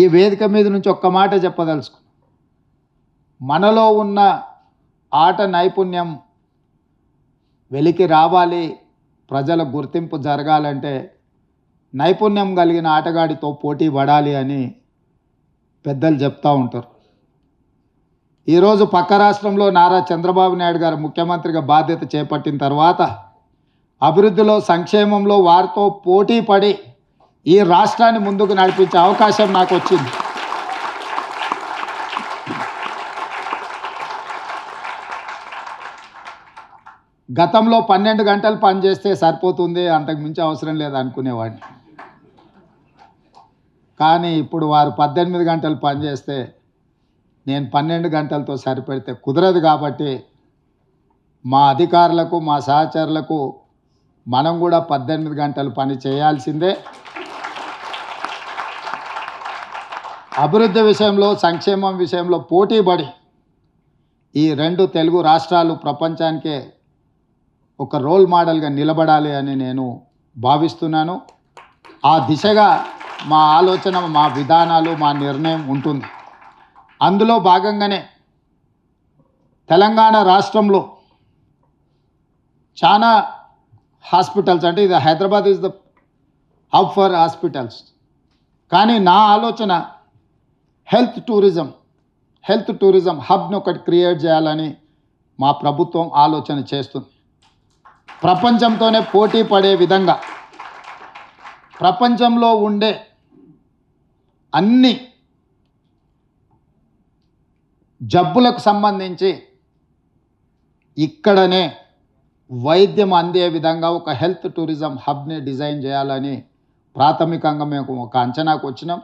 ఈ వేదిక మీద నుంచి ఒక్క మాట చెప్పదలుచుకున్నాను. మనలో ఉన్న ఆట నైపుణ్యం వెలికి రావాలి, ప్రజల గుర్తింపు జరగాలంటే నైపుణ్యం కలిగిన ఆటగాడితో పోటీ పడాలి అని పెద్దలు చెప్తూ ఉంటారు. ఈరోజు పక్క రాష్ట్రంలో నారా చంద్రబాబు నాయుడు గారు ముఖ్యమంత్రిగా బాధ్యత చేపట్టిన తర్వాత అభివృద్ధిలో, సంక్షేమంలో వారితో పోటీ పడి ఈ రాష్ట్రాన్ని ముందుకు నడిపించే అవకాశం నాకు వచ్చింది. గతంలో 12 గంటలు పనిచేస్తే సరిపోతుంది, అంతకు మించి అవసరం లేదు అనుకునేవాడిని. కానీ ఇప్పుడు వారు 18 గంటలు పనిచేస్తే నేను 12 గంటలతో సరిపెడితే కుదరదు. కాబట్టి మా అధికారులకు, మా సహచరులకు మనం కూడా 18 గంటలు పని చేయాల్సిందే. అభివృద్ధి విషయంలో, సంక్షేమం విషయంలో పోటీపడి ఈ 2 తెలుగు రాష్ట్రాలు ప్రపంచానికే ఒక రోల్ మోడల్గా నిలబడాలి అని నేను భావిస్తున్నాను. ఆ దిశగా మా ఆలోచన, మా విధానాలు, మా నిర్ణయం ఉంటుంది. అందులో భాగంగానే తెలంగాణ రాష్ట్రంలో చాలా హాస్పిటల్స్, అంటే ఇది Hyderabad is the hub for hospitals. కానీ నా ఆలోచన హెల్త్ టూరిజం హబ్ని ఒకటి క్రియేట్ చేయాలని మా ప్రభుత్వం ఆలోచన చేస్తుంది. ప్రపంచంతోనే పోటీ పడే విధంగా ప్రపంచంలో ఉండే అన్ని జబ్బులకు సంబంధించి ఇక్కడనే వైద్యం అందే విధంగా ఒక హెల్త్ టూరిజం హబ్ని డిజైన్ చేయాలని ప్రాథమికంగా మేము ఒక అంచనాకు వచ్చినాం.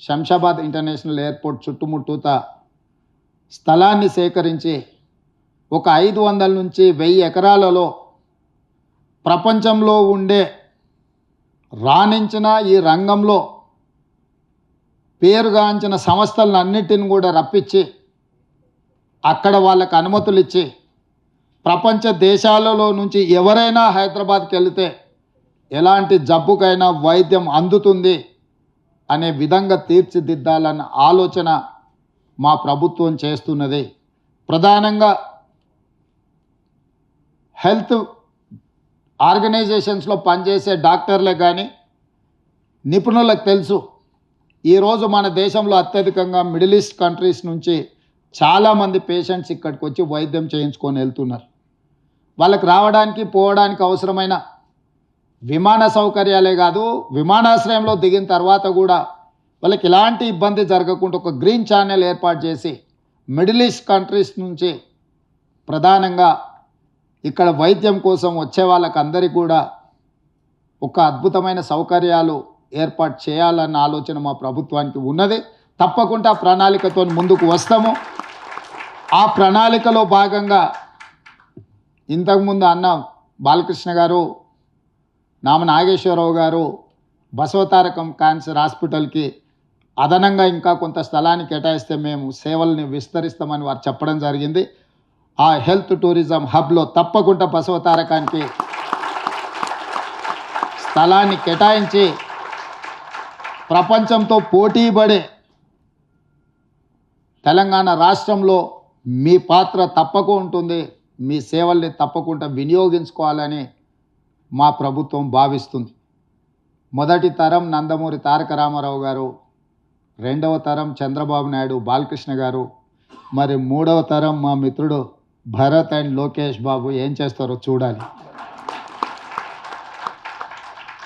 శంషాబాద్ ఇంటర్నేషనల్ ఎయిర్పోర్ట్ చుట్టుముట్టూత స్థలాన్ని సేకరించి ఒక 500 నుంచి 1000 ఎకరాలలో ప్రపంచంలో ఉండే రాణించిన ఈ రంగంలో పేరుగాంచిన సంస్థలన్నిటిని కూడా రప్పించి అక్కడ వాళ్ళకు అనుమతులు ఇచ్చి ప్రపంచ దేశాలలో నుంచి ఎవరైనా హైదరాబాద్కి వెళితే ఎలాంటి జబ్బుకైనా వైద్యం అందుతుంది అనే విధంగా తీర్చిదిద్దాలన్న ఆలోచన మా ప్రభుత్వం చేస్తున్నది. ప్రధానంగా హెల్త్ ఆర్గనైజేషన్స్లో పనిచేసే డాక్టర్లే కానీ నిపుణులకు తెలుసు, ఈరోజు మన దేశంలో అత్యధికంగా మిడిల్ ఈస్ట్ కంట్రీస్ నుంచి చాలామంది పేషెంట్స్ ఇక్కడికి వచ్చి వైద్యం చేయించుకొని వెళ్తున్నారు. వాళ్ళకి రావడానికి, పోవడానికి అవసరమైన విమాన సౌకర్యాలే కాదు, విమానాశ్రయంలో దిగిన తర్వాత కూడా వాళ్ళకి ఎలాంటి ఇబ్బంది జరగకుండా ఒక గ్రీన్ ఛానల్ ఏర్పాటు చేసి మిడిల్ ఈస్ట్ కంట్రీస్ నుంచి ప్రధానంగా ఇక్కడ వైద్యం కోసం వచ్చే వాళ్ళకందరికీ కూడా ఒక అద్భుతమైన సౌకర్యాలు ఏర్పాటు చేయాలన్న ఆలోచన మా ప్రభుత్వానికి ఉన్నది. తప్పకుండా ప్రణాళికతో ముందుకు వస్తాము. ఆ ప్రణాళికలో భాగంగా ఇంతకుముందు అన్న బాలకృష్ణ గారు, నామ నాగేశ్వరరావు గారు బసవతారకం క్యాన్సర్ హాస్పిటల్కి అదనంగా ఇంకా కొంత స్థలాన్ని కేటాయిస్తే మేము సేవల్ని విస్తరిస్తామని వారు చెప్పడం జరిగింది. ఆ హెల్త్ టూరిజం హబ్లో తప్పకుండా బసవతారకానికి స్థలాన్ని కేటాయించి ప్రపంచంతో పోటీపడే తెలంగాణ రాష్ట్రంలో మీ పాత్ర తప్పకుండా ఉంటుంది, మీ సేవల్ని తప్పకుండా వినియోగించుకోవాలని మా ప్రభుత్వం భావిస్తుంది. మొదటి తరం నందమూరి తారక రామారావు గారు, 2వ తరం చంద్రబాబు నాయుడు, బాలకృష్ణ గారు, మరి 3వ తరం మా మిత్రుడు భరత్ అండ్ లోకేష్ బాబు ఏం చేస్తారో చూడాలి.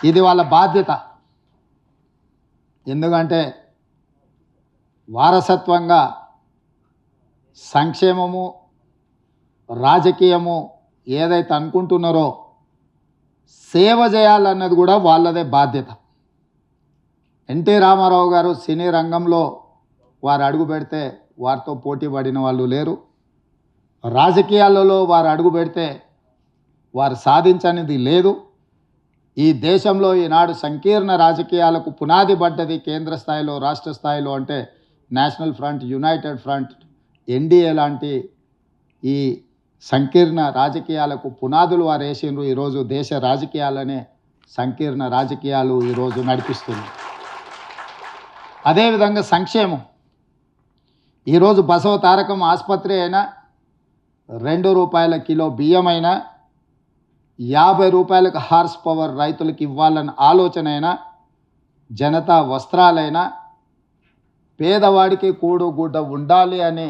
ఇది వాళ్ళ బాధ్యత. ఎందుకంటే వారసత్వంగా సంక్షేమము, రాజకీయము ఏదైతే అనుకుంటున్నారో సేవ చేయాలన్నది కూడా వాళ్ళదే బాధ్యత. ఎన్టీ రామారావు గారు సినీ రంగంలో వారు అడుగు పెడితే వారితో పోటీ పడిన వాళ్ళు లేరు. రాజకీయాలలో వారు అడుగు పెడితే వారు సాధించనిది లేదు. ఈ దేశంలో ఈనాడు సంకీర్ణ రాజకీయాలకు పునాది పడ్డది కేంద్ర స్థాయిలో, రాష్ట్ర స్థాయిలో అంటే national front, United front, NDA లాంటి ఈ సంకీర్ణ రాజకీయాలకు పునాదులు వారు వేసిండ్రు. ఈరోజు దేశ రాజకీయాలనే సంకీర్ణ రాజకీయాలు ఈరోజు నడిపిస్తుంది. అదేవిధంగా సంక్షేమం. ఈరోజు బసవ తారకం ఆసుపత్రి అయినా, ₹2 కిలో బియ్యం అయినా, ₹50 హార్స్ పవర్ రైతులకు ఇవ్వాలన్న ఆలోచన అయినా, జనతా వస్త్రాలైనా, పేదవాడికి కూడు గుడ్డ ఉండాలి అనే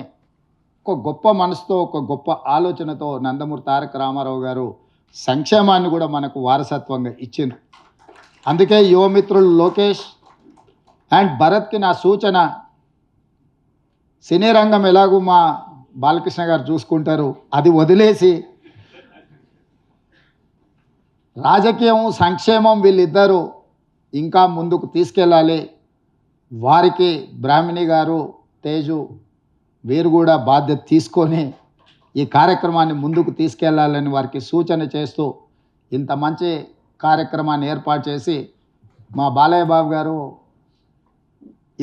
ఒక గొప్ప మనసుతో, ఒక గొప్ప ఆలోచనతో నందమూరి తారక రామారావు గారు సంక్షేమాన్ని కూడా మనకు వారసత్వంగా ఇచ్చిండ్రు. అందుకే యువమిత్రులు లోకేష్ అండ్ భరత్కి నా సూచన, సినీ రంగం ఎలాగూ మా బాలకృష్ణ గారు చూసుకుంటారు, అది వదిలేసి రాజకీయం సంక్షేమం వీళ్ళిద్దరూ ఇంకా ముందుకు తీసుకెళ్ళాలి. వారికి బ్రాహ్మణి గారు, తేజు వీరు కూడా బాధ్యత తీసుకొని ఈ కార్యక్రమాన్ని ముందుకు తీసుకెళ్లాలని వారికి సూచన చేస్తూ ఇంత మంచి కార్యక్రమాన్ని ఏర్పాటు చేసి మా బాలయ్య బాబు గారు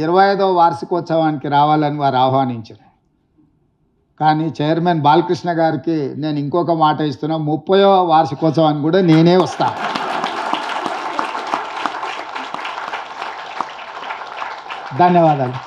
25వ వార్షికోత్సవానికి రావాలని వారు ఆహ్వానించారు. కానీ చైర్మన్ బాలకృష్ణ గారికి నేను ఇంకొక మాట ఇస్తున్నా, 30వ వార్షికోత్సవానికి కూడా నేనే వస్తా. ధన్యవాదాలు.